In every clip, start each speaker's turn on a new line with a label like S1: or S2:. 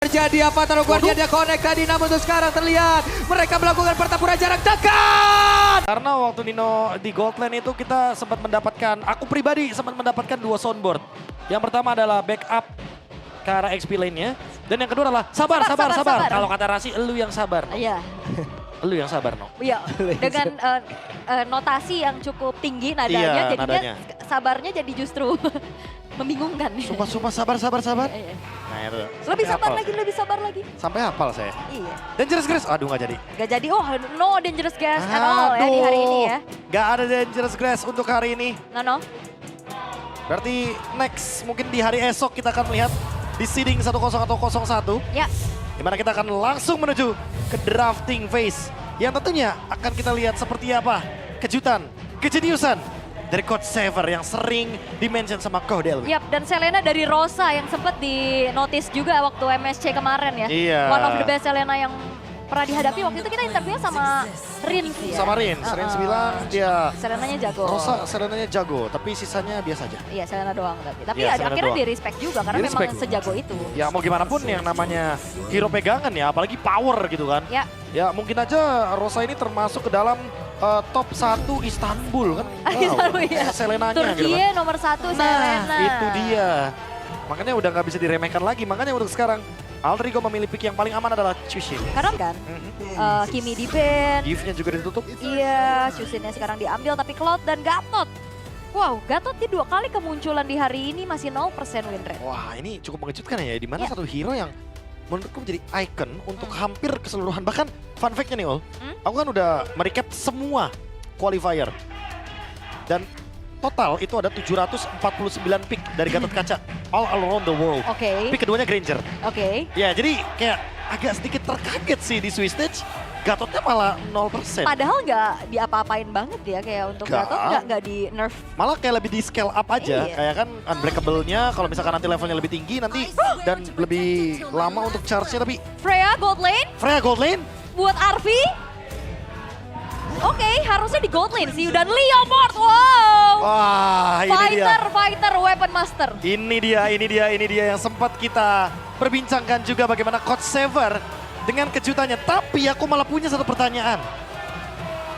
S1: terjadi apa? Taruh Guardian dia connect tadi, namun untuk sekarang terlihat mereka melakukan pertempuran jarak dekat.
S2: Karena waktu Nino di Gold Lane itu kita sempat mendapatkan, aku pribadi sempat mendapatkan 2 soundboard. Yang pertama adalah backup ke arah XP lane-nya. Dan yang kedua adalah sabar. Kalau kata Rasi, elu yang sabar. No.
S3: Iya.
S2: Elu yang sabar, no.
S3: Iya, dengan notasi yang cukup tinggi nadanya,
S2: Iya,
S3: jadinya
S2: nadanya.
S3: sabarnya jadi justru membingungkan.
S2: Sumpah sabar.
S3: Iya.
S2: Nah itu.
S3: Lebih
S2: Sampai hafal.
S3: lebih sabar lagi.
S2: Sampai hafal saya.
S3: Iya.
S2: Dangerous Grace, aduh gak jadi.
S3: Gak jadi, oh no dangerous gas at all ya di hari ini ya.
S2: Gak ada Dangerous Grace untuk hari ini.
S3: No.
S2: Berarti next mungkin di hari esok kita akan melihat di seeding 10 atau 01.
S3: Ya.
S2: Dimana kita akan langsung menuju ke drafting phase. Yang tentunya akan kita lihat seperti apa kejutan, kejeniusan dari Coach Sever yang sering dimention sama Coach Delvin.
S3: Yap, dan Selena dari Rosa yang sempat di notice juga waktu MSC kemarin ya.
S2: Iya.
S3: One of the best Selena yang pernah dihadapi. Waktu itu kita interviewnya sama Rins ya.
S2: Sama Rins bilang dia
S3: Selenanya jago.
S2: Rosa Selenanya jago, tapi sisanya biasa aja.
S3: Iya, Selena doang tapi. Tapi
S2: Iya,
S3: ya
S2: Selena
S3: akhirnya
S2: doang.
S3: di respect juga karena
S2: Di-respect.
S3: memang sejago itu.
S2: Ya mau gimana pun yang namanya hero pegangan ya, apalagi power gitu kan.
S3: Ya.
S2: Ya mungkin aja Rosa ini termasuk ke dalam top 1 Istanbul kan.
S3: Istanbul, ya.
S2: Selenanya gitu kan.
S3: Turkiye nomor 1 Selena.
S2: Itu dia. Makanya udah nggak bisa diremehkan lagi. Makanya untuk sekarang Aldrigo memilih pick yang paling aman adalah Chushin.
S3: Karena kan Kimi di ban.
S2: Gift-nya juga ditutup.
S3: Iya, Chushinnya sekarang diambil tapi Cloud dan Gatot. Wow, Gatot dia 2 kali kemunculan di hari ini masih 0% win rate.
S2: Wah ini cukup mengejutkan ya. Dimana
S3: Ya.
S2: satu hero yang menurutku menjadi icon untuk hampir keseluruhan. Bahkan fun fact-nya nih Ul. Aku kan udah merecap semua qualifier. Dan total itu ada 749 pick dari Gatot Kaca. All around the world.
S3: Oke.
S2: Pick keduanya Granger.
S3: Oke.
S2: Ya jadi kayak agak sedikit terkaget sih di Swiss Stage. Gatotnya malah 0%.
S3: Padahal nggak diapa-apain banget ya kayak untuk
S2: Nggak.
S3: Gatot nggak di nerf.
S2: Malah kayak lebih di scale up aja.
S3: Iya.
S2: Kayak kan unbreakable-nya kalau misalkan nanti levelnya lebih tinggi nanti dan lebih lama untuk charge-nya. Tapi
S3: Freya gold lane
S2: Freya Gold Lane.
S3: buat Arvi. Oke, harusnya di gold lane sih dan Leomord. Wow.
S2: Wah ini dia.
S3: Fighter, weapon master.
S2: Ini dia yang sempat kita perbincangkan juga bagaimana Coach Sever dengan kejutannya. Tapi aku malah punya satu pertanyaan.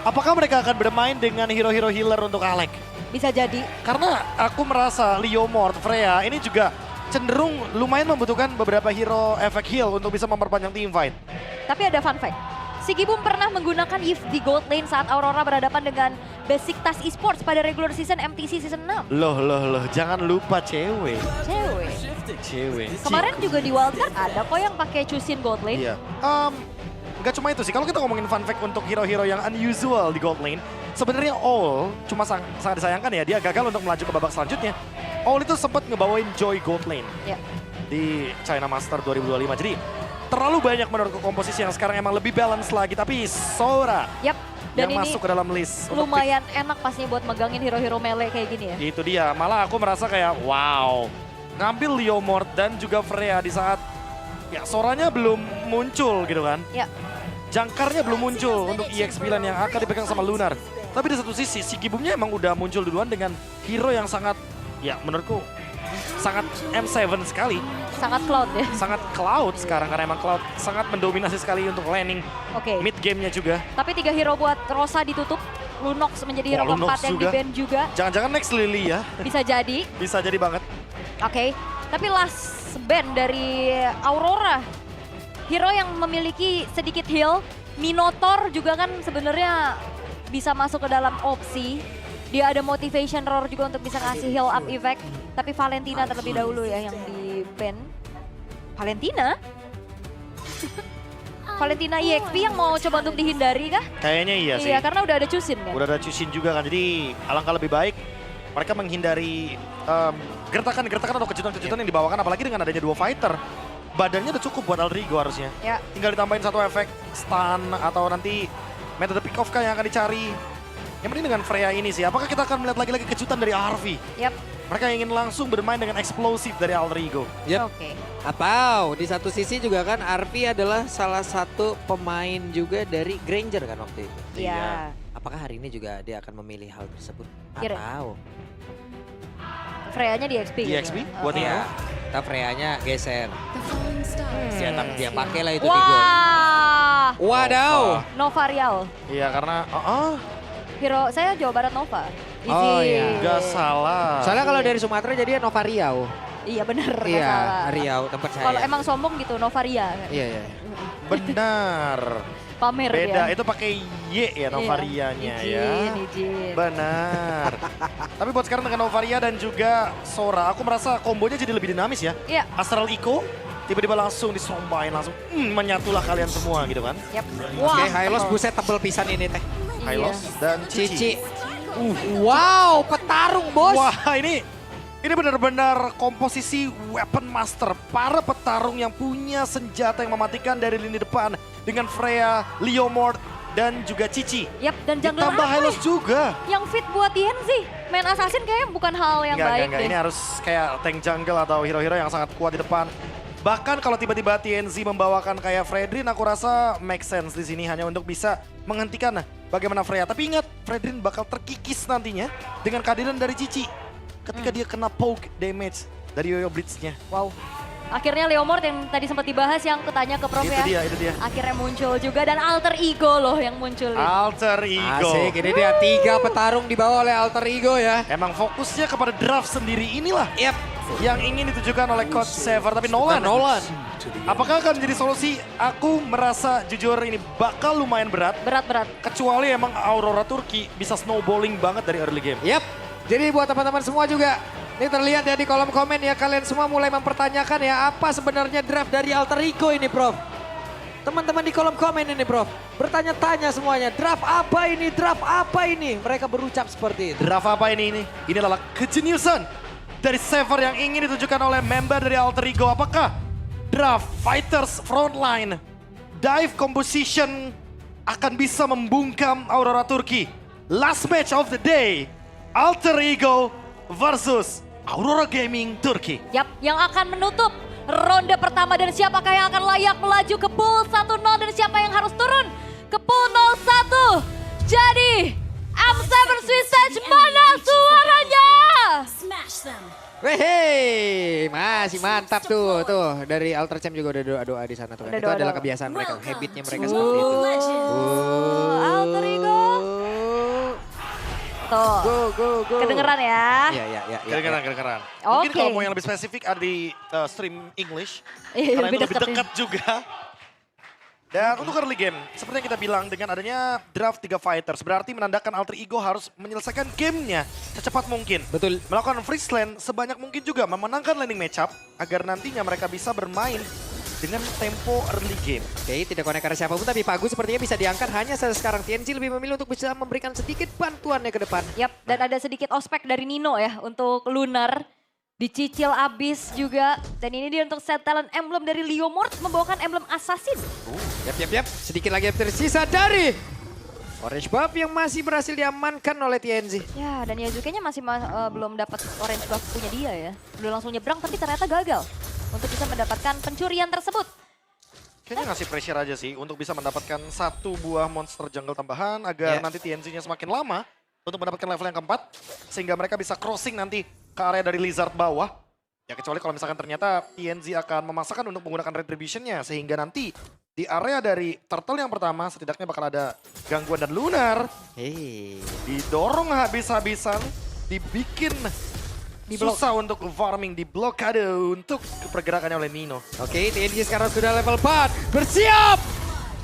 S2: Apakah mereka akan bermain dengan hero-hero healer untuk Alec?
S3: Bisa jadi.
S2: Karena aku merasa Leomord, Freya ini juga cenderung lumayan membutuhkan beberapa hero efek heal untuk bisa memperpanjang team fight.
S3: Tapi ada fun fact. Sigibum pernah menggunakan Yves di gold lane saat Aurora berhadapan dengan Besiktas Esports pada regular season MTC season 6.
S2: Loh, jangan lupa cewek.
S3: Cewek. Kemarin juga di wildcard ada kok yang pakai Chushin gold lane.
S2: Iya. Nggak cuma itu sih, kalau kita ngomongin fun fact untuk hero-hero yang unusual di gold lane, sebenarnya All cuma sangat disayangkan ya, dia gagal untuk melaju ke babak selanjutnya. All itu sempat ngebawain Joy gold lane
S3: Ya.
S2: di China Master 2025. Jadi terlalu banyak menurutku komposisi yang sekarang emang lebih balance lagi, tapi Sora
S3: Yap. Dan
S2: yang
S3: ini
S2: masuk ke dalam list. untuk
S3: lumayan enak pastinya buat megangin hero-hero melee kayak gini ya.
S2: pick. Itu dia, malah aku merasa kayak wow. Ngambil Leomord dan juga Freya di saat ya Soranya belum muncul gitu kan.
S3: Ya.
S2: Jangkarnya belum muncul untuk EX9 yang akan dipegang sama Lunar. Tapi di satu sisi, Sigibumnya emang udah muncul duluan dengan hero yang sangat, ya menurutku, sangat M7 sekali.
S3: Sangat Cloud ya.
S2: Sangat Cloud sekarang, karena emang Cloud sangat mendominasi sekali untuk laning
S3: Oke.
S2: mid game-nya juga.
S3: Tapi 3 hero buat Rosa ditutup. Lunox menjadi hero
S2: Wah, Lunox
S3: keempat yang
S2: juga.
S3: di-ban juga.
S2: Jangan-jangan next Lily ya,
S3: Bisa jadi.
S2: bisa jadi banget.
S3: Oke. Tapi last ban dari Aurora. Hero yang memiliki sedikit heal. Minotaur juga kan sebenarnya bisa masuk ke dalam opsi. Dia ada motivation roar juga untuk bisa ngasih heal up effect. Tapi Valentina terlebih dahulu ya yang di-ban. Valentina? Valentina EXP yang mau coba untuk dihindari kah?
S2: Kayaknya iya sih.
S3: Iya, karena udah ada Chushin kan?
S2: Udah ada Chushin juga kan, jadi alangkah lebih baik mereka menghindari gertakan-gertakan atau kejutan-kejutan yang dibawakan, apalagi dengan adanya 2 fighter. Badannya udah cukup buat Aldrigo harusnya.
S3: Ya.
S2: Tinggal ditambahin satu efek stun atau nanti metode pick off kah yang akan dicari. Yang penting dengan Freya ini sih, apakah kita akan melihat lagi-lagi kejutan dari Arvi?
S3: Yap.
S2: Mereka ingin langsung bermain dengan eksplosif dari Aldrigo.
S1: Yep.
S3: Oke.
S1: Atau di satu sisi juga kan Arvi adalah salah satu pemain juga dari Granger kan waktu itu.
S3: Iya.
S1: Apakah hari ini juga dia akan memilih hal tersebut?
S3: Kira-
S1: Atau
S3: Freya-nya di XP.
S2: Di
S3: gitu.
S2: XP
S3: Oke.
S2: buat
S1: Iya.
S2: Nino.
S1: Ternyata Freya-nya geser. Dia pakai lah itu Tigo.
S3: Wah,
S1: Wadaw.
S3: Nova Rial.
S2: Iya karena
S3: Hero saya Jawa Barat Nova.
S1: Oh, iya.
S2: nggak salah.
S1: Soalnya kalau dari Sumatera jadi Nova Riau.
S3: Iya bener, nggak
S1: Iya,
S3: salah.
S1: Riau tempat saya.
S3: Kalau emang sombong gitu, Nova Ria.
S1: Iya, iya.
S2: Benar.
S3: Pamer
S2: Beda,
S3: dia.
S2: itu pakai Y ya Novarianya ya.
S3: Izin.
S2: Benar. Tapi buat sekarang dengan Novaria dan juga Sora, aku merasa kombonya jadi lebih dinamis ya.
S3: Iya.
S2: Astral Eco, tiba-tiba langsung disombain, langsung menyatulah kalian semua gitu kan.
S3: Yap.
S1: Oke, Hylos
S3: tebel.
S1: buset tebel pisan ini teh.
S2: Hylos dan
S1: Cici.
S2: Cici.
S1: Wow, petarung bos.
S2: Wah ini benar-benar komposisi weapon master. Para petarung yang punya senjata yang mematikan dari lini depan. Dengan Freya, Leomord, dan juga Cici.
S3: Yap, dan jungler
S2: Ditambah
S3: apa
S2: Hylos
S3: ya?
S2: juga.
S3: Yang fit buat TNZ. Main assassin kayaknya bukan hal yang baik
S2: Enggak.
S3: deh.
S2: Ini harus kayak tank jungle atau hero-hero yang sangat kuat di depan. Bahkan kalau tiba-tiba TNZ membawakan kayak Fredrin, aku rasa make sense di sini hanya untuk bisa menghentikan bagaimana Freya. Tapi ingat, Fredrin bakal terkikis nantinya dengan kehadiran dari Cici. Ketika dia kena poke damage dari Yoyo Blitz-nya.
S3: Wow. Akhirnya Leomord yang tadi sempat dibahas yang ketanya ke Prof ya.
S2: Itu dia.
S3: Akhirnya muncul juga dan alter ego loh yang muncul.
S2: Alter Ego.
S1: Asik, ini dia 3 petarung dibawa oleh Alter Ego ya.
S2: Emang fokusnya kepada draft sendiri inilah
S1: Yap.
S2: yang ingin ditujukan oleh Coach Sever. Tapi Nolan, apakah akan menjadi solusi? Aku merasa jujur ini bakal lumayan berat.
S3: Berat-berat.
S2: Kecuali emang Aurora Turki bisa snowballing banget dari early game.
S1: Yap. Jadi buat teman-teman semua juga, ini terlihat ya di kolom komen ya, kalian semua mulai mempertanyakan ya apa sebenarnya draft dari Alter Ego ini, Prof. Teman-teman di kolom komen ini, Prof, bertanya-tanya semuanya, draft apa ini, draft apa ini? Mereka berucap seperti itu.
S2: Draft apa ini? Ini adalah kejeniusan dari Sever yang ingin ditujukan oleh member dari Alter Ego. Apakah draft Fighters Frontline Dive Composition akan bisa membungkam Aurora Turki? Last match of the day, Alter Ego versus Aurora Gaming Turki.
S3: Yap, yang akan menutup ronde pertama dan siapakah yang akan layak melaju ke pool 1-0 dan siapa yang harus turun ke pool 0-1. Jadi, M7 Swistage mana suaranya?
S1: Wehe, masih mantap tuh dari Alter Champ juga udah doa-doa di sana tuh kan.
S3: Udah
S1: Itu
S3: doa-doa.
S1: adalah kebiasaan mereka, habitnya mereka seperti itu.
S3: Alter Ego. Tuh,
S1: Go.
S3: kedengeran ya?
S1: Iya.
S2: Kedengeran. Mungkin
S3: Oke.
S2: kalau mau yang lebih spesifik ada di stream English.
S3: Iya,
S2: Karena
S3: lebih
S2: itu lebih
S3: deket
S2: dekat juga. Dan untuk early game, seperti yang kita bilang dengan adanya draft 3 fighters, berarti menandakan Alter Ego harus menyelesaikan gamenya secepat mungkin.
S1: Betul.
S2: Melakukan freeze lane sebanyak mungkin juga, memenangkan laning matchup agar nantinya mereka bisa bermain dengan tempo early game.
S1: Oke, tidak konek karena siapapun, tapi Pagu sepertinya bisa diangkat. Hanya sekarang TNC lebih memilih untuk bisa memberikan sedikit bantuannya ke depan.
S3: Yap, dan ada sedikit ospek dari Nino ya untuk Lunar. Dicicil abis juga. Dan ini dia untuk set talent emblem dari Leomord membawakan emblem assassin.
S1: Yap. Sedikit lagi tersisa dari orange buff yang masih berhasil diamankan oleh TNC.
S3: Ya, dan Yazuke-nya masih belum dapat orange buff punya dia ya. Udah langsung nyebrang tapi ternyata gagal untuk bisa mendapatkan pencurian tersebut.
S2: Kayaknya ngasih pressure aja sih untuk bisa mendapatkan 1 buah monster jungle tambahan agar
S1: Yeah.
S2: nanti TNC-nya semakin lama untuk mendapatkan level yang keempat. Sehingga mereka bisa crossing nanti ke area dari Lizard bawah. Ya kecuali kalau misalkan ternyata TNC akan memaksakan untuk menggunakan Retribution-nya. Sehingga nanti di area dari Turtle yang pertama setidaknya bakal ada gangguan dan Lunar.
S1: Hei.
S2: Didorong habis-habisan, dibikin susah untuk farming, di blokade untuk pergerakannya oleh Nino.
S1: Oke, TNC sekarang sudah level 4. Bersiap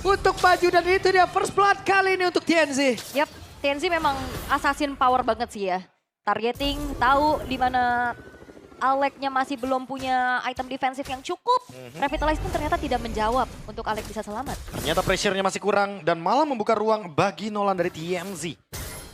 S1: untuk maju dan itu dia first blood kali ini untuk TNC.
S3: Yap, TNC memang assassin power banget sih ya. Targeting, tahu di mana Alec-nya masih belum punya item defensif yang cukup. Revitalize pun ternyata tidak menjawab untuk Alec bisa selamat.
S2: Ternyata pressure-nya masih kurang dan malah membuka ruang bagi Nolan dari TMZ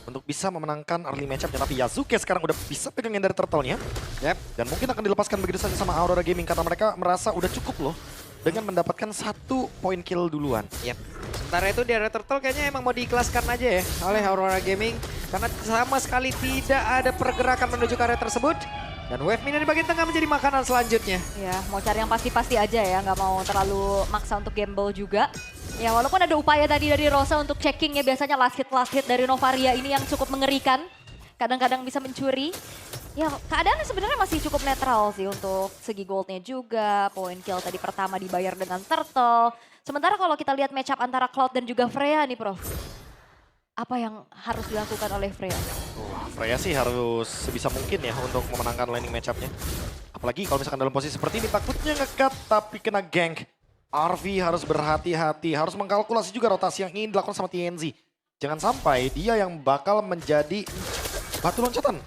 S2: untuk bisa memenangkan early matchup-nya. Tapi Yazuke sekarang udah bisa pegangin dari turtle-nya.
S1: Yap.
S2: Dan mungkin akan dilepaskan begitu saja sama Aurora Gaming karena mereka merasa udah cukup loh dengan mendapatkan 1 point kill duluan.
S1: Yap. Sementara itu di area Turtle kayaknya emang mau diikhlaskan aja ya oleh Aurora Gaming. Karena sama sekali tidak ada pergerakan menuju ke area tersebut. Dan wave minion di bagian tengah menjadi makanan selanjutnya.
S3: Ya, mau cari yang pasti-pasti aja ya, nggak mau terlalu maksa untuk gamble juga. Ya, walaupun ada upaya tadi dari Rosa untuk checking ya, biasanya last hit dari Novaria ini yang cukup mengerikan. Kadang-kadang bisa mencuri. Ya keadaannya sebenarnya masih cukup netral sih untuk segi goldnya juga. Point kill tadi pertama dibayar dengan Turtle. Sementara kalau kita lihat match up antara Cloud dan juga Freya nih Prof. Apa yang harus dilakukan oleh Freya?
S2: Freya sih harus sebisa mungkin ya untuk memenangkan laning match-up-nya. Apalagi kalau misalkan dalam posisi seperti ini takutnya nge-cut tapi kena gank. RV harus berhati-hati, harus mengkalkulasi juga rotasi yang ingin dilakukan sama TNZ. Jangan sampai dia yang bakal menjadi batu loncatan.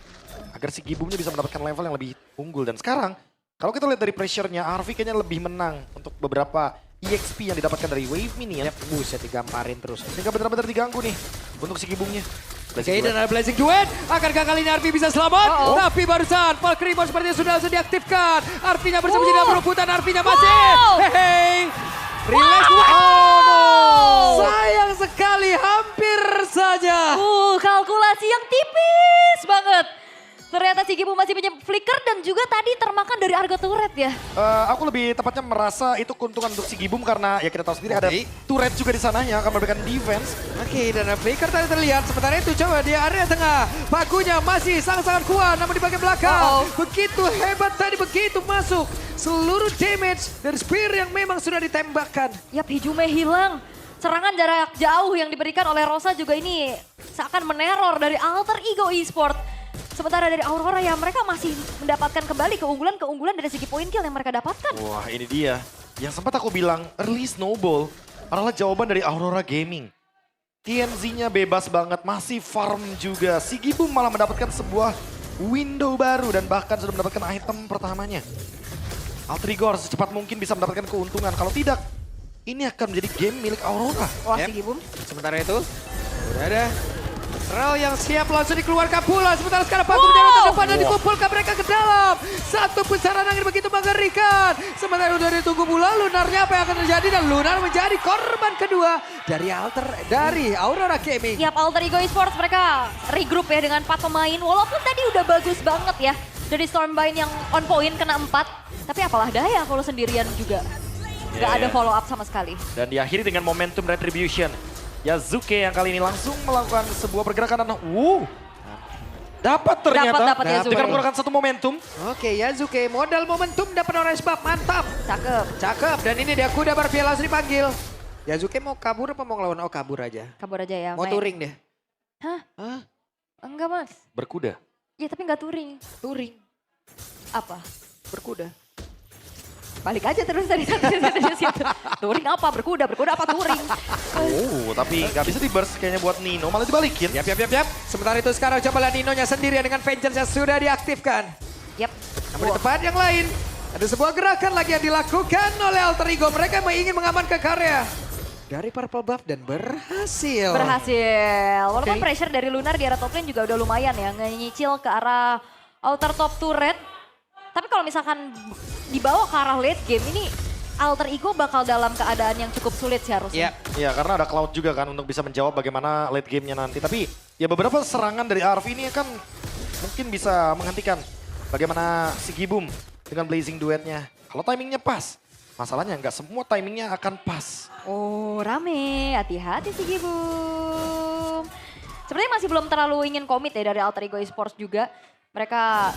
S2: Agar si Gibumnya bisa mendapatkan level yang lebih unggul. Dan sekarang, kalau kita lihat dari pressure-nya, RV kayaknya lebih menang untuk beberapa EXP yang didapatkan dari Wave Minion.
S1: Buset digamparin terus.
S2: Sehingga benar-benar diganggu nih untuk si Gibumnya.
S1: Oke, dan ada Blazing Duet. Akankah kali ini RV bisa selamat? Tapi barusan Valkyrie sepertinya sudah langsung diaktifkan. RV-nya bersembunyi dalam perebutan. RV-nya masih. Hehehe. Relax. Oh no. Sayang sekali, hampir saja.
S3: Kalkulasi yang tipis banget. Ternyata si Gibum masih punya flicker dan juga tadi termakan dari Argo turret ya.
S2: Aku lebih tepatnya merasa itu keuntungan untuk si Gibum karena ya kita tahu sendiri ada turret juga di sana yang akan memberikan defense.
S1: Oke, dan flicker tadi terlihat. Sementara itu coba di area tengah. Pagunya masih sangat-sangat kuat namun di bagian belakang. Begitu hebat tadi, begitu masuk. Seluruh damage dari spear yang memang sudah ditembakkan.
S3: Yap, Hijume hilang. Serangan jarak jauh yang diberikan oleh Rosa juga ini seakan meneror dari Alter Ego Esports. Sementara dari Aurora ya mereka masih mendapatkan kembali keunggulan-keunggulan dari segi point kill yang mereka dapatkan.
S2: Wah ini dia. Yang sempat aku bilang early snowball adalah jawaban dari Aurora Gaming. TNZ-nya bebas banget, masih farm juga. Si Gibum malah mendapatkan sebuah window baru dan bahkan sudah mendapatkan item pertamanya. Alter Ego harus secepat mungkin bisa mendapatkan keuntungan. Kalau tidak, ini akan menjadi game milik Aurora.
S3: Wah si Gibum.
S1: Sementara itu, udah ada Rel yang siap langsung dikeluarkan pula. Sementara sekarang Pagu menjaga terdepan dan dikumpulkan mereka ke dalam. Satu pusaran angin begitu mengerikan. Sementara udah ditunggu pula Lunarnya apa yang akan terjadi. Dan Lunar menjadi korban kedua dari Aurora Gaming.
S3: Yap, Alter Ego Esports mereka regroup ya dengan 4 pemain. Walaupun tadi udah bagus banget ya. Dari Stormbind yang on point kena 4. Tapi apalah daya kalau sendirian juga. Gak ada follow up sama sekali.
S2: Dan diakhiri dengan momentum retribution. Yazuke yang kali ini langsung melakukan sebuah pergerakan dan dapat ternyata
S3: Dapat Yazuke.
S2: dengan menggunakan satu momentum.
S1: Oke, Yazuke modal momentum dapat orange buff, mantap. Cakep, dan ini dia kuda Barbiel langsung dipanggil. Yazuke mau kabur apa mau ngelawan? Oh kabur aja.
S3: Kabur aja ya.
S1: Mau touring deh.
S3: Hah? Enggak mas.
S2: Berkuda.
S3: Ya tapi enggak touring.
S1: Touring,
S3: Apa?
S1: berkuda.
S3: Balik aja terus dari situ. Touring apa? Berkuda apa touring?
S2: Oh, tapi nggak bisa di burst kayaknya buat Nino, malah dibalikin.
S1: Yap. Sementara itu sekarang coba lihat Ninonya sendirian dengan Vengeance yang sudah diaktifkan.
S3: Yap.
S1: Namun di tempat yang lain, ada sebuah gerakan lagi yang dilakukan oleh Alter Ego. Mereka ingin mengamankan karya dari Purple Buff dan berhasil.
S3: Walaupun pressure dari Lunar di arah top lane juga udah lumayan ya. Nyicil ke arah outer top turret. Tapi kalau misalkan dibawa ke arah late game ini Alter Ego bakal dalam keadaan yang cukup sulit sih harusnya.
S2: Iya, karena ada Cloud juga kan untuk bisa menjawab bagaimana late gamenya nanti. Tapi ya beberapa serangan dari RV ini kan mungkin bisa menghentikan bagaimana si Gibum dengan Blazing Duetnya. Kalau timingnya pas, masalahnya nggak semua timingnya akan pas.
S3: Oh rame, hati-hati si Gibum. Sebenarnya masih belum terlalu ingin komit ya dari Alter Ego Esports juga. Mereka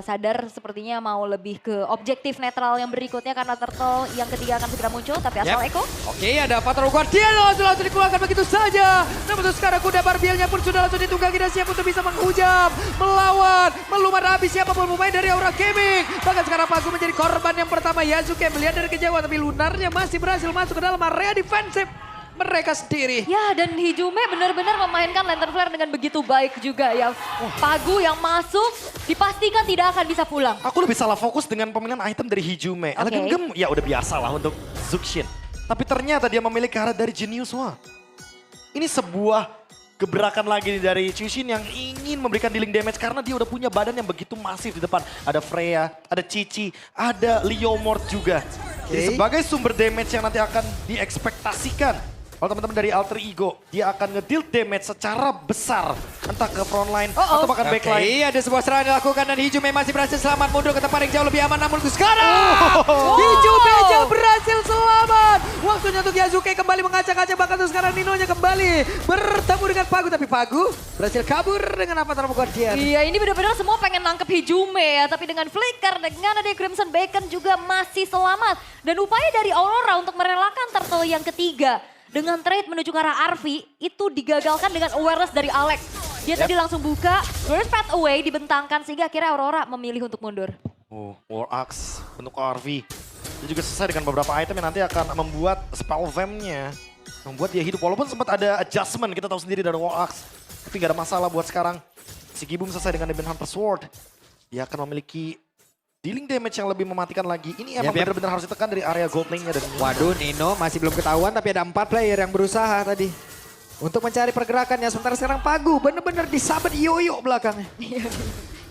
S3: sadar sepertinya mau lebih ke objektif netral yang berikutnya karena Turtle yang ketiga akan segera muncul. Tapi asal Eko.
S1: Oke, ada Fatal Guardian langsung dikeluarkan begitu saja. Namun sekarang kuda Barbielnya pun sudah langsung ditunggangi dan siap untuk bisa menghujam, melawan, melumar habis siapapun pemain dari Aurora Gaming. Bahkan sekarang Pagu menjadi korban yang pertama. Yazuke melihat dari kejauhan tapi Lunarnya masih berhasil masuk ke dalam area defensif mereka sendiri.
S3: Ya dan Hijume benar-benar memainkan Lantern Flare dengan begitu baik juga ya. Pagu yang masuk dipastikan tidak akan bisa pulang.
S2: Aku lebih salah fokus dengan pemilihan item dari Hijume. Elegant Gem ya udah biasa lah untuk Zuxin. Tapi ternyata dia memilih karat dari Genius One. Ini sebuah gebrakan lagi dari Chushin yang ingin memberikan dealing damage karena dia udah punya badan yang begitu masif di depan. Ada Freya, ada Cici, ada Leomord juga. Jadi sebagai sumber damage yang nanti akan diekspektasikan. Kalau teman-teman dari Alter Ego, dia akan ngedeal damage secara besar. Entah ke frontline atau bahkan backline.
S1: Iya, ada sebuah serangan dilakukan dan Hijume masih berhasil selamat mundur ke tempat yang jauh lebih aman. Namun sekarang Hijume berhasil selamat. Waktunya untuk Yazuke kembali mengacak-acak, bahkan tuh sekarang Ninonya kembali bertemu dengan Pagu. Tapi Pagu berhasil kabur dengan Avatar Guardian.
S3: Iya, ini benar-benar semua pengen nangkep Hijume ya. Tapi dengan Flicker, dengan ada Crimson Bacon juga masih selamat. Dan upaya dari Aurora untuk merelakan turtle yang ketiga dengan trade menuju ke arah Arvi itu digagalkan dengan awareness dari Alex. Dia tadi langsung buka, first path away dibentangkan sehingga akhirnya Aurora memilih untuk mundur.
S2: Oh, War Axe bentuk RV. Dia juga selesai dengan beberapa item yang nanti akan membuat spell vamp-nya. Membuat dia hidup, walaupun sempat ada adjustment, kita tahu sendiri dari War Axe. Tapi gak ada masalah buat sekarang. Sigibum selesai dengan Demon Hunter Sword. Dia akan memiliki dealing damage yang lebih mematikan lagi. Ini emang benar-benar harus ditekan dari area gold lane-nya.
S1: Waduh, Nino masih belum ketahuan, tapi ada 4 player yang berusaha tadi untuk mencari pergerakannya. Sementara sekarang Pagu benar-benar disabet yoyo belakangnya.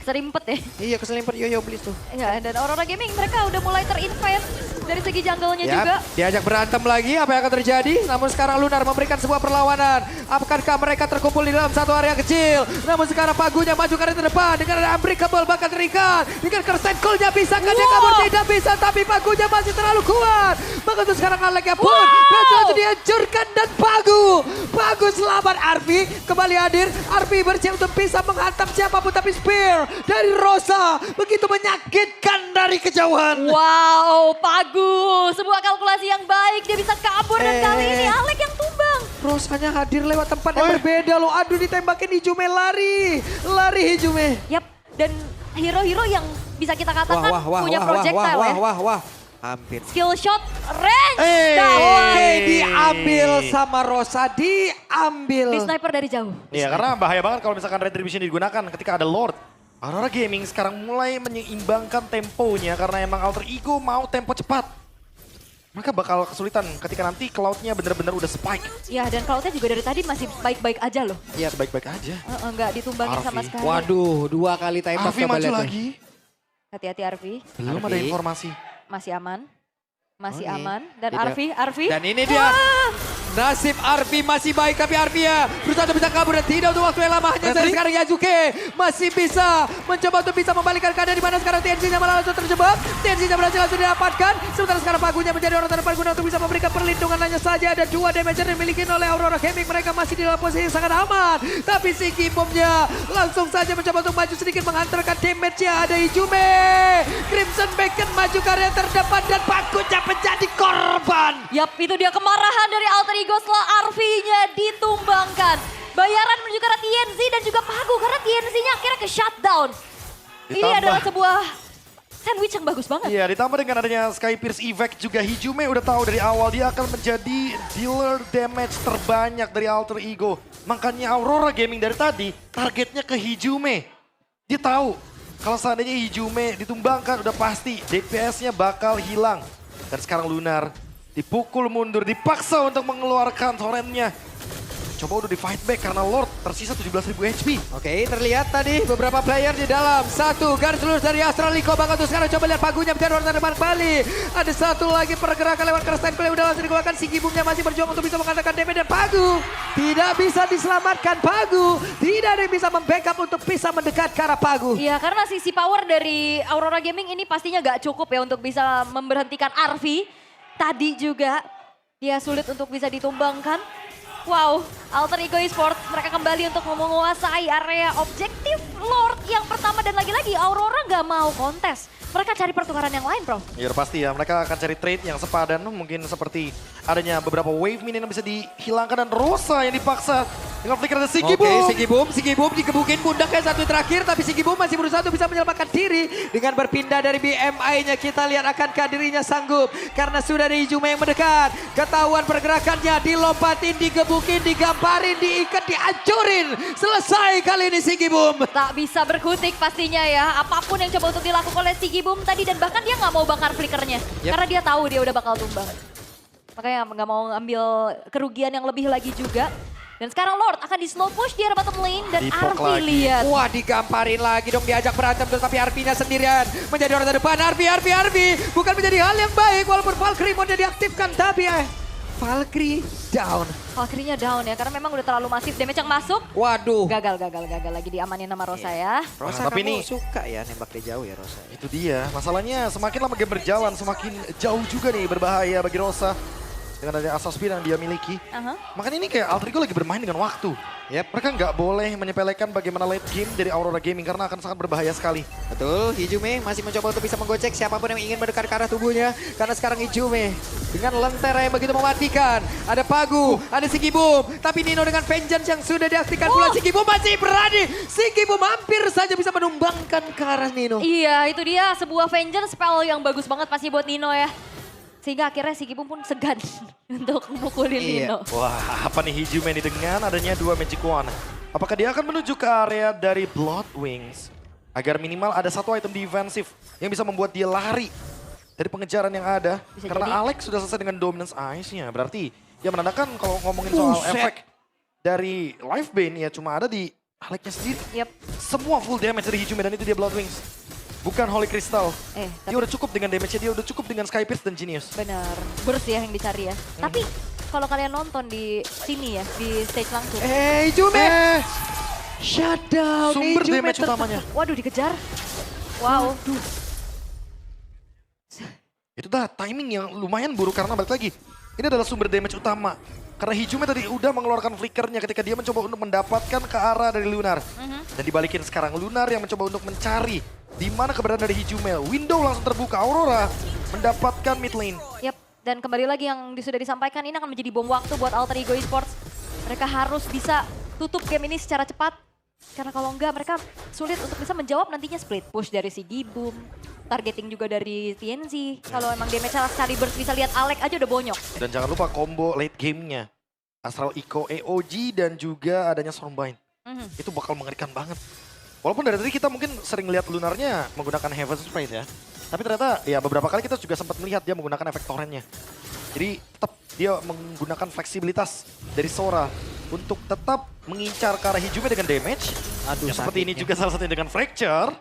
S3: Keserimpet ya.
S1: Iya, keselimpet yoyo Blitz tuh.
S3: Ya, dan Aurora Gaming mereka udah mulai terinvest dari segi jungle-nya
S1: Yap,
S3: juga.
S1: diajak berantem lagi, apa yang akan terjadi? Namun sekarang Lunar memberikan sebuah perlawanan. Akankah mereka terkumpul di dalam satu area kecil? Namun sekarang Pagunya maju ke area terdepan dengan ada Unbreakable bahkan terikat. Dengan Curse Call-nya bisakah dia kabur? Tidak bisa, tapi Pagunya masih terlalu kuat. Bahkan tuh sekarang Aleknya pun berhasil dihancurkan dan Pagu selamat. Arvi kembali hadir. Arvi bersiap untuk bisa menghantam siapapun, tapi spear dari Rosa begitu menyakitkan dari kejauhan.
S3: Wow, Pagu. Sebuah kalkulasi yang baik. Dia bisa kabur dan kali ini Alek yang tumbang.
S1: Rosanya hadir lewat tempat yang berbeda loh. Aduh, ditembakin Hijume, lari Hijume.
S3: Yap, dan hero-hero yang bisa kita katakan punya projectile ya.
S1: Wah, hampir.
S3: Skill shot, range,
S1: Oke, diambil sama Rosa, diambil.
S3: Di sniper dari jauh.
S2: Iya, karena bahaya banget kalau misalkan Retribution digunakan ketika ada Lord. Aurora Gaming sekarang mulai menyeimbangkan temponya karena emang Alter Ego mau tempo cepat. Mereka bakal kesulitan ketika nanti Cloud-nya bener-bener udah spike.
S3: Ya, dan Cloud-nya juga dari tadi masih baik-baik aja loh.
S2: Iya, baik-baik aja.
S3: Enggak ditumbangin sama
S2: Arvi.
S3: sekali.
S1: Waduh, 2 kali tembak.
S2: Arvi maju lagi.
S3: Hati-hati Arvi,
S2: Belum ada informasi.
S3: masih aman. Masih
S1: Oke.
S3: aman. Dan
S1: Tidak.
S3: Arvi.
S1: Dan ini dia. Nasib Arvi masih baik, tapi Arvi ya berusaha untuk bisa kabur dan tidak untuk waktu yang lama. Hanya dari sekarang Yazuke masih bisa mencoba untuk bisa membalikkan keadaan, di mana sekarang TNC-nya malah langsung terjebak. TNC-nya berhasil langsung didapatkan. Sementara sekarang Pagunya menjadi orang terdepan guna untuk bisa memberikan perlindungan. Hanya saja ada 2 damage yang dimiliki oleh Aurora Gaming. Mereka masih di dalam posisi yang sangat aman. Tapi si Gimbomnya langsung saja mencoba untuk maju sedikit menghantarkan damage-nya. Ada Hijume. Crimson Bacon maju ke area terdepan dan Pagunya menjadi korban.
S3: Yap, itu dia kemarahan dari Alter Ego setelah Arvi-nya ditumbangkan. Bayaran menuju ke arah TNC dan juga Pagu karena TNC-nya akhirnya ke shutdown. Ini
S2: Ditambah.
S3: adalah sebuah sandwich yang bagus banget.
S2: Iya, ditambah dengan adanya Sky Pierce Evac juga Hijume udah tahu dari awal dia akan menjadi dealer damage terbanyak dari Alter Ego. Makanya Aurora Gaming dari tadi targetnya ke Hijume. Dia tahu kalau seandainya Hijume ditumbangkan udah pasti DPS-nya bakal hilang. Dan sekarang Lunar dipukul mundur, dipaksa untuk mengeluarkan torrentnya. Coba udah di fight back karena Lord tersisa 17.000 HP.
S1: Oke, terlihat tadi beberapa player di dalam. Satu garis lurus dari Astraliko. Bahkan tuh sekarang coba lihat Pagunya menjadi orang terdepan kembali. Ada satu lagi pergerakan lewat Kerstain Play udah langsung dikeluarkan. Si Gibumnya masih berjuang untuk bisa mengatakan damage dan Pagu tidak bisa diselamatkan. Pagu tidak ada yang bisa membackup untuk bisa mendekat ke arah Pagu.
S3: Iya, karena sisi power dari Aurora Gaming ini pastinya gak cukup ya untuk bisa memberhentikan Arvi. Tadi juga dia sulit untuk bisa ditumbangkan. Wow, Alter Ego Esports mereka kembali untuk menguasai area objektif Lord yang pertama. Dan lagi-lagi Aurora gak mau kontes. Mereka cari pertukaran yang lain, bro.
S2: Ya udah pasti ya, mereka akan cari trade yang sepadan. Mungkin seperti adanya beberapa wave minion yang bisa dihilangkan dan Rosa yang dipaksa. Dengan flicker ada Sigibum.
S1: Oke, Sigibum dikebukin pundaknya satu terakhir. Tapi Sigibum masih berusaha untuk bisa menyelamatkan diri. Dengan berpindah dari BMI-nya kita lihat akankah dirinya sanggup. Karena sudah ada Hijume yang mendekat. Ketahuan pergerakannya, dilompatin, digebukin, digamparin, diikat, dihancurin. Selesai kali ini Sigibum.
S3: Tak bisa berkutik pastinya ya. Apapun yang coba untuk dilakukan oleh Sigibum tadi. Dan bahkan dia gak mau bakar flickernya. Karena dia tahu dia udah bakal tumbang. Makanya gak mau ambil kerugian yang lebih lagi juga. Dan sekarang Lord akan di slow push di arah bottom lane. Dan
S2: Dipok
S3: Arvi
S2: lagi.
S3: lihat.
S1: Wah, digamparin lagi dong, diajak berantem terus, tapi Arvi-nya sendirian menjadi orang terdepan. Arvi bukan menjadi hal yang baik walaupun Valkyrie mau diaktifkan, tapi Valkyrie down.
S3: Valkyrie-nya down ya karena memang udah terlalu masif damage yang masuk.
S1: Waduh.
S3: Gagal lagi diamanin sama Rosa ya.
S1: Rosa,
S2: Tapi
S1: kamu
S2: ini-
S1: suka ya nembak dari jauh ya Rosa.
S2: Itu dia, masalahnya semakin lama game berjalan semakin jauh juga nih berbahaya bagi Rosa. dengan adanya Assault Spear yang dia miliki.
S3: Aha.
S2: Makanya ini kayak Alter Ego lagi bermain dengan waktu. Mereka nggak boleh menyepelekan bagaimana late game dari Aurora Gaming karena akan sangat berbahaya sekali.
S1: Betul, Hijume masih mencoba untuk bisa menggocek siapapun yang ingin mendekat ke arah tubuhnya. Karena sekarang Hijume dengan lentera yang begitu mematikan. Ada Pagu, ada Sigibum. Tapi Nino dengan Vengeance yang sudah diaktifkan pula. Sigibum masih berani. Sigibum hampir saja bisa menumbangkan ke arah Nino.
S3: Iya, itu dia sebuah Vengeance spell yang bagus banget pasti buat Nino ya. Sehingga akhirnya si Gibum pun segan untuk mukulin Nino.
S2: Wah, apa nih Hijume ini dengan adanya 2 Magic Wand? Apakah dia akan menuju ke area dari Blood Wings? Agar minimal ada satu item defensif yang bisa membuat dia lari dari pengejaran yang ada.
S3: Bisa
S2: Karena
S3: jadi.
S2: Alex sudah selesai dengan Dominance Ice-nya. Berarti ya menandakan kalau ngomongin soal efek dari Life Bane ya cuma ada di Alex-nya sendiri.
S3: Yap.
S2: Semua full damage dari Hijume dan itu dia Blood Wings. Bukan Holy Crystal. Dia
S3: Tapi
S2: udah cukup dengan damage-nya, dia udah cukup dengan Sky Pierce dan Genius.
S3: benar, burst ya yang dicari ya. Tapi kalau kalian nonton di sini ya, di stage langsung.
S1: Hijume! Shutdown
S2: Sumber
S1: Hijume
S2: damage utamanya.
S3: Waduh dikejar. Wow.
S2: Itu dah timing yang lumayan buruk karena balik lagi. Ini adalah sumber damage utama. Karena Hijume tadi udah mengeluarkan flickernya ketika dia mencoba untuk mendapatkan ke arah dari Lunar. Dan dibalikin sekarang Lunar yang mencoba untuk mencari di mana keberadaan dari Hijume. Window langsung terbuka, Aurora mendapatkan mid lane.
S3: Yap. Dan kembali lagi yang sudah disampaikan ini akan menjadi bom waktu buat Alter Ego Esports. Mereka harus bisa tutup game ini secara cepat. Karena kalau enggak mereka sulit untuk bisa menjawab nantinya split push dari si Gibum. Targeting juga dari TNZ. Kalau emang damage sekali burst bisa lihat Alex aja udah bonyok.
S2: Dan jangan lupa combo late game-nya. Astral Echo AOG dan juga adanya Stormbind. Itu bakal mengerikan banget. Walaupun dari tadi kita mungkin sering lihat Lunarnya menggunakan Heaven's Praise ya. Tapi ternyata ya beberapa kali kita juga sempat melihat dia menggunakan efek torrentnya. Jadi tetap dia menggunakan fleksibilitas dari Sora untuk tetap mengincar ke arah Hijume dengan damage.
S1: Aduh,
S2: Ya, seperti ini
S1: sakitnya.
S2: juga salah satunya dengan Fracture.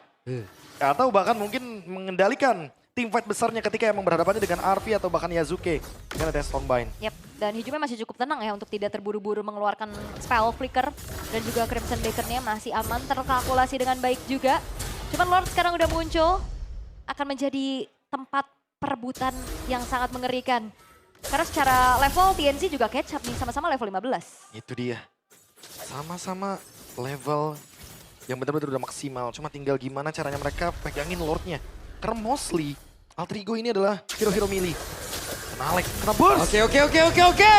S2: Atau bahkan mungkin mengendalikan tim fight besarnya ketika emang berhadapannya dengan RP atau bahkan Yazuke dengan ada Stormbind.
S3: Yap, dan Hijume masih cukup tenang ya untuk tidak terburu-buru mengeluarkan spell flicker. Dan juga Crimson Baker-nya masih aman, terkalkulasi dengan baik juga. Cuman Lord sekarang udah muncul, akan menjadi tempat perebutan yang sangat mengerikan. Karena secara level TNC juga catch up nih, sama-sama level 15.
S2: Itu dia. Sama-sama level yang benar-benar udah maksimal. Cuma tinggal gimana caranya mereka pegangin Lordnya. Karena mostly Alter Ego ini adalah hero-hero melee. Kena Alex, kena burst.
S1: Oke.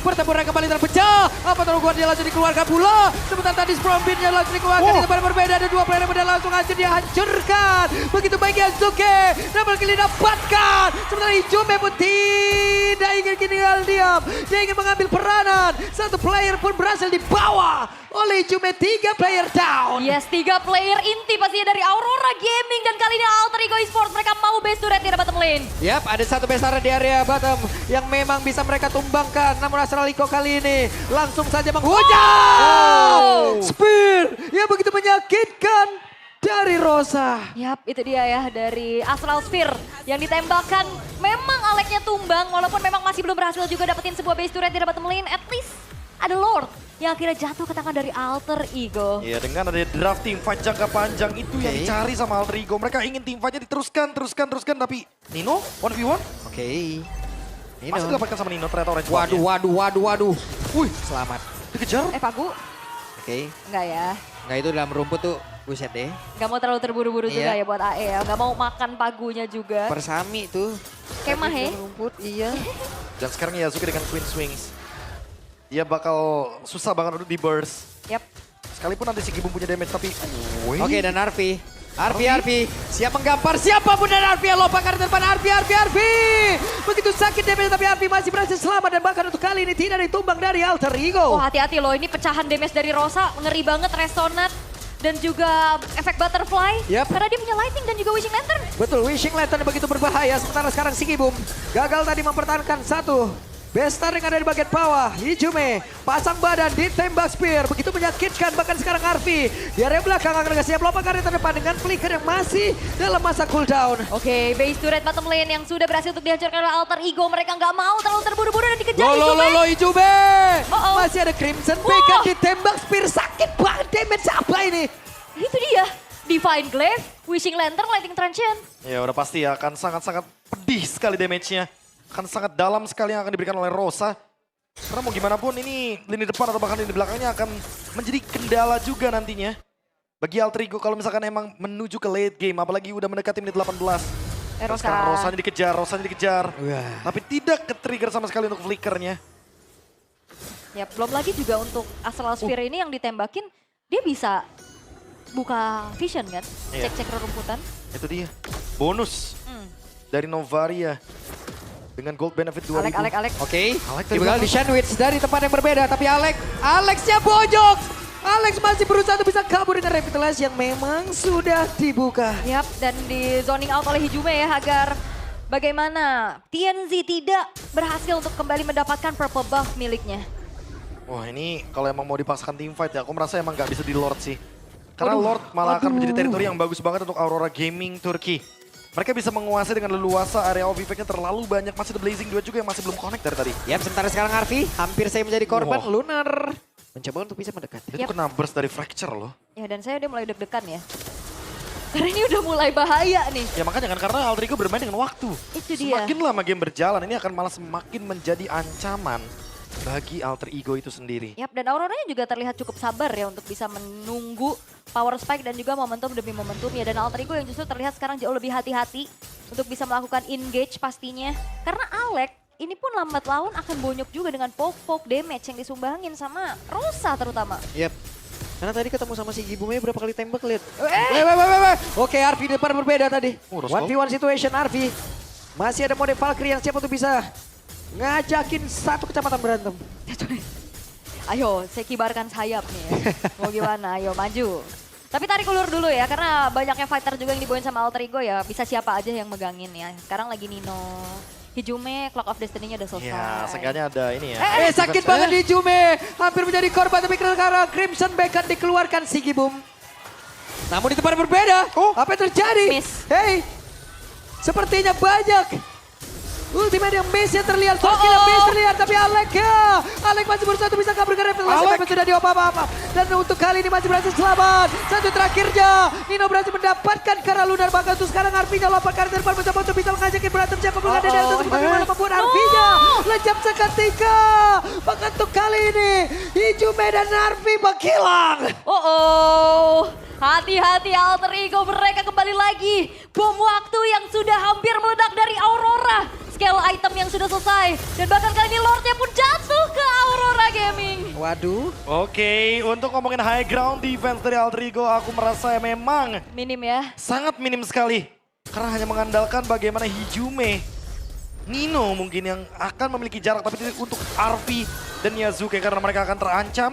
S1: Pertempuran kembali terpecah. Apa terlalu dia langsung dikeluarkan pula. Sebentar tadi Sprombeat-nya langsung dikeluarkan. Di tempat berbeda ada dua player yang berbeda langsung hancur dihancurkan. Begitu baik Yazuke. Double kill didapatkan. Sementara Hijume pun tidak ingin tinggal diam. Dia ingin mengambil peranan. Satu player pun berhasil dibawa oleh Hijume. 3 player down.
S3: Yes, 3 player inti pastinya dari Aurora Gaming. Dan kali ini Alter Ego Esports mereka mau base to red di bottom lane.
S1: Yap, ada satu besar di area bottom yang memang bisa mereka tumbangkan. Namun Astral Echo kali ini langsung saja menghujam. Spear yang begitu menyakitkan dari Rosa.
S3: Yap, itu dia ya dari Astral Sphere yang ditembakkan. Memang Aleknya tumbang walaupun memang masih belum berhasil juga dapetin sebuah base turret di bottom lane. At least ada Lord yang akhirnya jatuh ke tangan dari Alter Ego.
S2: Iya, dengan ada draft team fight jangka panjang itu yang dicari sama Alter Ego. Mereka ingin team fight-nya diteruskan, tapi Nino 1v1
S1: Oke.
S2: masih didapatkan sama Nino ternyata orange
S1: Waduh. Wih, selamat.
S2: dikejar.
S3: Pagu?
S1: Oke.
S3: Enggak ya.
S1: Nggak, itu dalam rumput tuh, buset deh.
S3: Enggak mau terlalu terburu-buru juga
S1: Iya.
S3: ya buat AE ya. Enggak mau makan pagunya juga.
S1: Persami tuh.
S3: Kemah ya.
S1: Dalam rumput, iya.
S2: Dan sekarang Yazuki dengan Queen Swings. Dia bakal susah banget untuk di burst.
S3: Yap.
S2: Sekalipun nanti si Gibum punya damage tapi...
S1: Oke, dan Arfi. Arfi. Siap menggampar siapapun dan Arfi yang lompat ke depan. Arfi. Begitu sakit damage tapi Arfi masih berhasil selamat. Dan bahkan untuk kali ini tidak ditumbang dari Alter Ego.
S3: Oh hati-hati loh, ini pecahan damage dari Rosa. Ngeri banget, resonate. Dan juga efek butterfly.
S1: Yap.
S3: Karena dia punya lightning dan juga wishing lantern.
S1: Betul, Wishing Lantern begitu berbahaya. Sementara sekarang si Gibum gagal tadi mempertahankan satu. Bestar yang ada di bagian bawah, Hijume pasang badan ditembak spear, begitu menyakitkan. Bahkan sekarang Arfi di area belakang akan siap lompat ke area terdepan dengan flicker yang masih dalam masa cooldown.
S3: Oke, base turret bottom lane yang sudah berhasil untuk dihancurkan oleh Alter Ego. Mereka nggak mau terlalu terburu-buru dan dikejar Hijume.
S1: Hijume.
S3: Uh-oh.
S1: Masih ada Crimson
S3: Wah.
S1: Baker ditembak spear, sakit banget damage apa ini?
S3: Itu dia, Divine Glaive, Wishing Lantern, Lightning Transient.
S2: Ya udah pasti ya akan sangat-sangat pedih sekali damage-nya. akan sangat dalam sekali yang akan diberikan oleh Rosa. Karena mau gimana pun ini lini depan atau bahkan lini belakangnya akan menjadi kendala juga nantinya. Bagi Alterigo kalau misalkan emang menuju ke late game, apalagi udah mendekati menit 18. Terus sekarang Rosanya dikejar. Tapi tidak ke-trigger sama sekali untuk flickernya.
S3: Ya, belum lagi juga untuk Astral Sphere ini yang ditembakin, dia bisa buka vision kan,
S2: Iya.
S3: cek-cek rerumputan.
S2: Itu dia, bonus dari Novaria. Dengan gold benefit 2000.
S3: Alek.
S1: Oke,
S2: Alex
S1: di
S2: dari
S1: bakal
S2: belakang.
S1: di sandwich dari tempat yang berbeda. Tapi Alexnya bojok. Alex masih berusaha untuk bisa kabur dengan revitalize yang memang sudah dibuka.
S3: Yap, dan di zoning out oleh Hijume ya agar bagaimana TNZ tidak berhasil untuk kembali mendapatkan purple buff miliknya.
S2: Wah ini kalau emang mau dipaksakan team fight ya, aku merasa emang gak bisa di Lord sih. Karena Lord malah akan menjadi teritori yang bagus banget untuk Aurora Gaming Turki. Mereka bisa menguasai dengan leluasa, area of effect-nya terlalu banyak. Masih ada Blazing 2 juga yang masih belum connect dari tadi.
S1: Yap, sementara sekarang Arfi hampir saya menjadi korban.
S2: Wah.
S1: Lunar mencoba untuk bisa mendekat.
S2: Itu kena burst dari Fracture loh.
S3: Ya dan saya udah mulai deg-degan ya. Karena ini udah mulai bahaya nih.
S2: Ya makanya kan karena Alterigo bermain dengan waktu.
S3: Itu dia.
S2: Semakin lama game berjalan ini akan malah semakin menjadi ancaman bagi Alter Ego itu sendiri.
S3: Yap, dan Auroranya juga terlihat cukup sabar ya untuk bisa menunggu power spike dan juga momentum demi momentum ya. Dan Alter Ego yang justru terlihat sekarang jauh lebih hati-hati untuk bisa melakukan engage pastinya. Karena Alex ini pun lambat laun akan bonyok juga dengan poke-poke damage yang disumbangin sama Rosa terutama.
S1: Yap. Karena tadi ketemu sama si Gibume berapa kali tembak lihat.
S3: Eh.
S1: Oke, Arfi depan berbeda tadi.
S2: Roscoe.
S1: 1v1 situation Arfi. Masih ada mode Valkyrie yang siap untuk bisa ngajakin satu kecamatan berantem.
S3: Ayo, saya kibarkan sayap nih ya. Mau gimana, ayo maju. Tapi tarik ulur dulu ya, karena banyaknya fighter juga yang dibawain sama Alter Ego ya. Bisa siapa aja yang megangin ya. Sekarang lagi Nino. Hijume, Clock of Destiny-nya udah selesai.
S2: Ya, seenggaknya ada ini ya.
S1: Sakit banget di Jume. Hampir menjadi korban tapi karena Crimson Beacon dikeluarkan si Gibum. Namun di tempat berbeda. Apa yang terjadi?
S3: Miss.
S1: Hey, sepertinya banyak ultimate yang miss yang terlihat, Valkyrie yang miss terlihat, tapi Alek masih berusaha untuk bisa kabur ke revitalisasi, tapi sudah diopa-apa. Dan untuk kali ini masih berhasil selamat. Satu terakhirnya, Nino berhasil mendapatkan karena Lunar bahkan untuk sekarang Arvinya lompat ke arah depan mencoba untuk bisa mengajakin berantem siapa pun ada dari atas, tapi malah membuat Arvinya lejap seketika. Bahkan untuk kali ini, Hijume dan Arvi menghilang.
S3: Hati-hati Alter Ego, mereka kembali lagi. Bom waktu yang sudah hampir meledak dari Aurora. Scale item yang sudah selesai. Dan bahkan kali ini Lordnya pun jatuh ke Aurora Gaming.
S1: Waduh.
S2: Oke, untuk ngomongin high ground defense dari Alter Ego, aku merasa memang
S3: Minim ya.
S2: sangat minim sekali. Karena hanya mengandalkan bagaimana Hijume, Nino mungkin yang akan memiliki jarak. Tapi untuk Arvi dan Yazuke karena mereka akan terancam.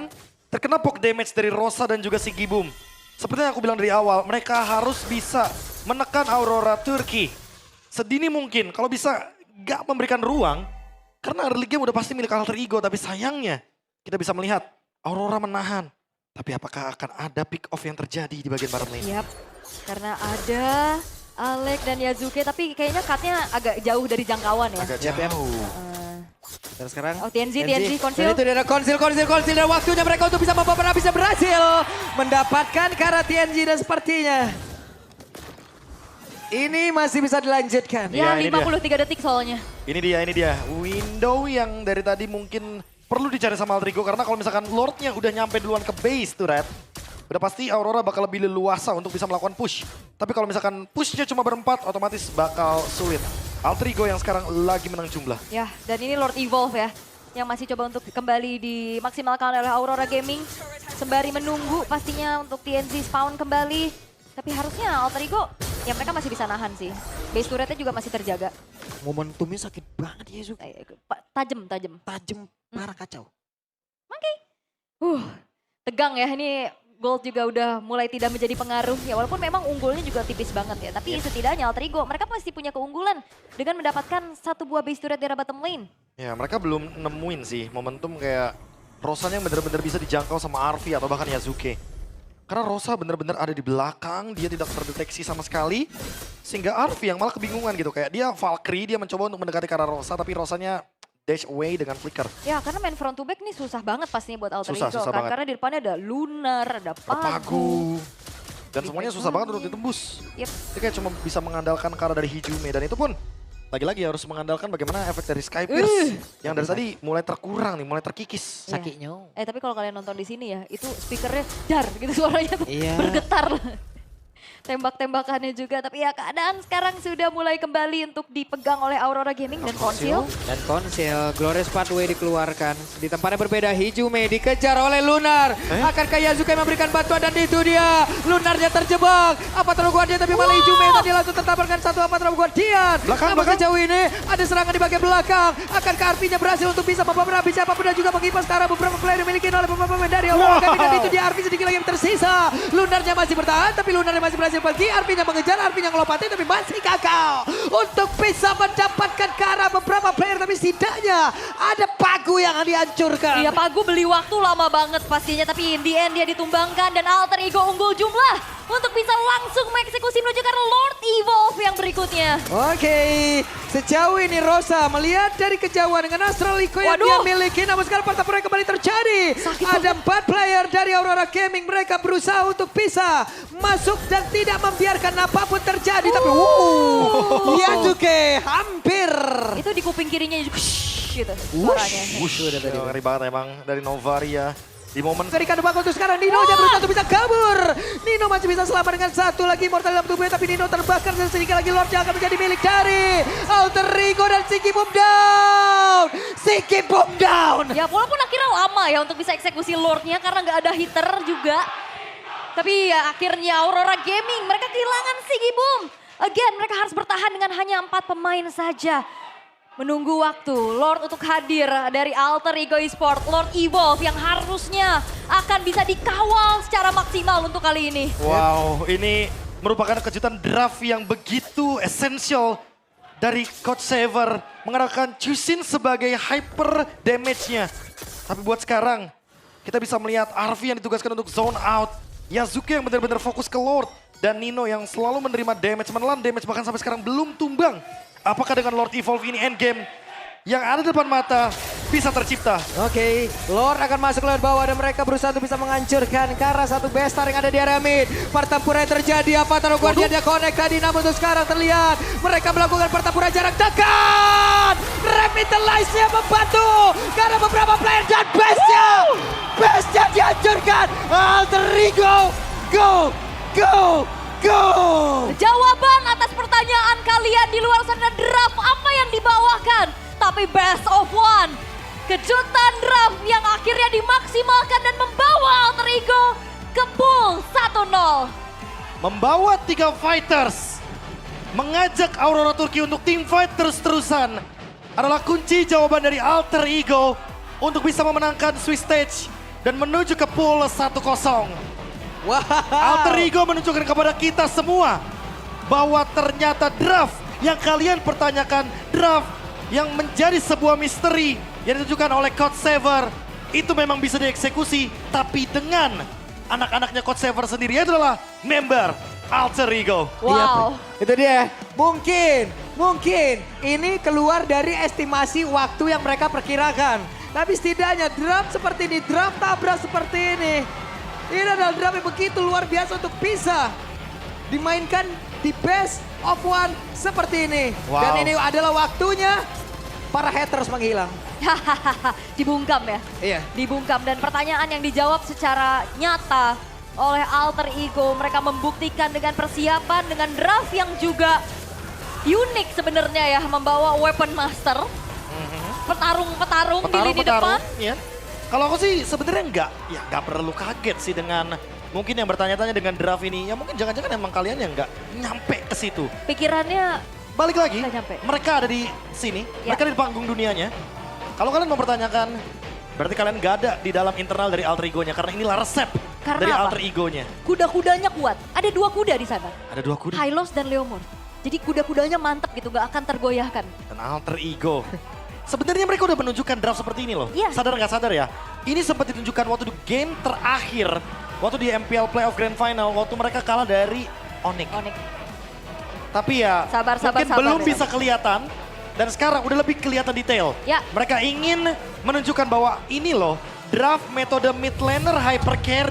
S2: Terkena poke damage dari Rosa dan juga si Gibum. Seperti yang aku bilang dari awal, mereka harus bisa menekan Aurora Turki sedini mungkin. Kalau bisa gak memberikan ruang, karena early game udah pasti milik Alter Ego. Tapi sayangnya kita bisa melihat Aurora menahan. Tapi apakah akan ada pick off yang terjadi di bagian bottom lane?
S3: Yap, karena ada Alek dan Yazuke, tapi kayaknya cutnya agak jauh dari jangkauan ya.
S2: Agak
S1: Yap.
S2: jauh.
S1: Dan sekarang
S3: TNZ, konsil.
S1: Dan itu dia ada konsil dan waktunya mereka untuk bisa membawa bisa berhasil mendapatkan karena TNG dan sepertinya ini masih bisa dilanjutkan.
S3: Ya,
S2: Iya, ini
S3: 53 detik soalnya.
S2: Ini dia. Window yang dari tadi mungkin perlu dicari sama Alter Ego. Karena kalau misalkan Lordnya udah nyampe duluan ke base tuh Red. Udah pasti Aurora bakal lebih leluasa untuk bisa melakukan push. Tapi kalau misalkan pushnya cuma berempat, otomatis bakal sulit. Alter Ego yang sekarang lagi menang jumlah.
S3: Ya, dan ini Lord Evolve ya. Yang masih coba untuk kembali dimaksimalkan oleh Aurora Gaming. Sembari menunggu pastinya untuk TNZ spawn kembali. Tapi harusnya Alter Ego, ya mereka masih bisa nahan sih. Base turretnya juga masih terjaga.
S1: Momentumnya sakit banget ya Zuk.
S3: Tajam.
S1: Tajam, parah kacau.
S3: Tegang ya, ini Gold juga udah mulai tidak menjadi pengaruh. Ya walaupun memang unggulnya juga tipis banget ya. Tapi setidaknya Alter Ego, mereka masih punya keunggulan. Dengan mendapatkan satu buah base turret di arah bottom lane.
S2: Ya mereka belum nemuin sih momentum kayak Rosanya yang benar-benar bisa dijangkau sama Arvi atau bahkan Yazuke. Karena Rosa benar-benar ada di belakang, dia tidak terdeteksi sama sekali. Sehingga Arvi yang malah kebingungan gitu. Kayak dia Valkyrie, dia mencoba untuk mendekati ke arah Rosa, tapi Rosanya dash away dengan flicker.
S3: Ya karena main front to back nih susah banget pastinya buat Alter
S2: Susah
S3: Ego kan.
S2: banget.
S3: Karena di depannya ada Lunar, ada Pagu.
S2: Dan semuanya susah banget untuk ditembus.
S3: Yep.
S2: Dia kayak cuma bisa mengandalkan ke arah dari Hijume. Dan itu pun lagi-lagi harus mengandalkan bagaimana efek dari Skypierce yang dari tadi mulai terkurang nih, mulai terkikis.
S3: Iya.
S1: Sakinya.
S3: Tapi kalau kalian nonton di sini ya, itu speakernya dar gitu suaranya tuh
S1: Iya.
S3: bergetar. Tembak-tembakannya juga, tapi ya keadaan sekarang sudah mulai kembali untuk dipegang oleh Aurora Gaming dan Konsil.
S1: Dan Konsil, Glorious Pathway dikeluarkan. Di tempatnya berbeda, Hijume dikejar oleh Lunar. Akankah Yasuke memberikan bantuan dan itu dia. Lunarnya terjebak. Apa terlalu Guardian tapi malah Hijume tadi langsung tertabarkan satu apa terlalu Guardian.
S2: Belakang,
S1: Namun
S2: belakang.
S1: sejauh ini ada serangan di bagian belakang. Akankah Arvinya berhasil untuk bisa membawa Nabi siapapun dan juga mengipas ke arah beberapa player dimiliki oleh beberapa pemain dari Aurora Gaming. Dan itu dia Arvi sedikit lagi yang tersisa. Lunarnya masih bertahan tapi Lunarnya masih berhasil pergi. Arvinya mengejar, Arvinya ngelompati tapi masih gagal untuk bisa mendapatkan ke arah beberapa player, tapi setidaknya ada Pagu yang dihancurkan.
S3: Iya, Pagu beli waktu lama banget pastinya, tapi in the end dia ditumbangkan dan Alter Ego unggul jumlah untuk bisa langsung mengeksekusi menuju ke Lord Evolve yang berikutnya.
S1: Oke, sejauh ini Rosa melihat dari kejauhan dengan Astral Liko yang
S3: Waduh.
S1: dia miliki, namun sekarang pertempuran kembali terjadi.
S3: Sakit
S1: Ada 4 player dari Aurora Gaming, mereka berusaha untuk bisa masuk dan tidak membiarkan apapun terjadi. Tapi Yasuke hampir.
S3: Itu di kuping kirinya juga gitu suaranya.
S2: Ngeri banget emang dari Novaria. Di momen
S1: Berikan bagus untuk sekarang Nino yang berusaha untuk bisa kabur. Nino masih bisa selamat dengan satu lagi mortal dalam tubuhnya, tapi Nino terbakar dan sedikit lagi Lord yang akan menjadi milik dari Alter Ego dan Siki Boom Down. Siki Boom Down.
S3: Ya walaupun akhirnya lama ya untuk bisa eksekusi Lordnya karena nggak ada hitter juga. Tapi ya akhirnya Aurora Gaming mereka kehilangan Sigi Boom. Again mereka harus bertahan dengan hanya 4 pemain saja. Menunggu waktu Lord untuk hadir dari Alter Ego Esport, Lord Evolve yang harusnya akan bisa dikawal secara maksimal untuk kali ini.
S2: wow, ini merupakan kejutan draft yang begitu esensial dari Coach Saver mengarahkan Chusin sebagai hyper damage-nya. Tapi buat sekarang kita bisa melihat Arvi yang ditugaskan untuk zone out, Yasuke yang benar-benar fokus ke Lord, dan Nino yang selalu menerima damage, menelan damage bahkan sampai sekarang belum tumbang. Apakah dengan Lord Evolve ini endgame yang ada di depan mata bisa tercipta?
S1: Oke, Lord akan masuk lewat bawah dan mereka berusaha untuk bisa menghancurkan ke arah satu bestar yang ada di area mid. Pertempuran yang terjadi, apa taruh Guardian dia connect tadi, namun untuk sekarang terlihat mereka melakukan pertempuran jarak dekat. Revitalize-nya membantu karena beberapa player dan bestnya dihancurkan. Alter Ego, go.
S3: Jawaban atas pertanyaan kalian di luar sana draft apa yang dibawakan? Tapi best of one. Kejutan draft yang akhirnya dimaksimalkan dan membawa Alter Ego ke pool 1-0.
S2: Membawa 3 fighters, mengajak Aurora Turki untuk team fight terus-terusan adalah kunci jawaban dari Alter Ego untuk bisa memenangkan Swiss Stage dan menuju ke pool 1-0.
S1: Wow.
S2: Alter Ego menunjukkan kepada kita semua bahwa ternyata draft yang kalian pertanyakan, draft yang menjadi sebuah misteri yang ditunjukkan oleh Coach Saver, itu memang bisa dieksekusi, tapi dengan anak-anaknya Coach Saver sendiri adalah member Alter Ego.
S3: Wow.
S1: Iya, itu dia. Mungkin ini keluar dari estimasi waktu yang mereka perkirakan. Tapi setidaknya draft seperti ini, draft tabrak seperti ini. Ini adalah draft yang begitu luar biasa untuk bisa dimainkan di best of one seperti ini.
S2: Wow.
S1: Dan ini adalah waktunya para haters menghilang.
S3: Dibungkam ya.
S1: Iya.
S3: Dibungkam dan pertanyaan yang dijawab secara nyata oleh Alter Ego. Mereka membuktikan dengan persiapan, dengan draft yang juga unik sebenarnya ya. Membawa weapon master. Petarung-petarung di lini depan.
S2: Ya. Kalau aku sih sebenarnya nggak perlu kaget sih dengan mungkin yang bertanya-tanya dengan draft ini. Ya mungkin jangan-jangan emang kalian yang nggak nyampe ke situ.
S3: Pikirannya
S2: Balik lagi,
S3: Nggak nyampe.
S2: mereka ada di sini,
S3: Ya.
S2: mereka ada di panggung dunianya. Kalau kalian mempertanyakan, berarti kalian nggak ada di dalam internal dari Alter Ego-nya. Karena inilah resep
S3: Karena
S2: dari
S3: apa?
S2: Alter Ego-nya.
S3: kuda-kudanya kuat. Ada 2 kuda di sana.
S2: Ada 2 kuda
S3: Hylos dan Leomor. Jadi kuda-kudanya mantep gitu, gak akan tergoyahkan.
S2: dan Alter Ego. Sebenarnya mereka udah menunjukkan draft seperti ini loh.
S3: Iya.
S2: Sadar nggak sadar ya? Ini sempat ditunjukkan waktu di game terakhir. Waktu di MPL Playoff Grand Final, waktu mereka kalah dari Onyx.
S3: Onyx.
S2: Tapi ya
S3: Sabar,
S2: mungkin
S3: sabar,
S2: belum
S3: ya.
S2: bisa kelihatan. Dan sekarang udah lebih kelihatan detail.
S3: Ya.
S2: Mereka ingin menunjukkan bahwa ini loh draft metode mid laner hyper carry.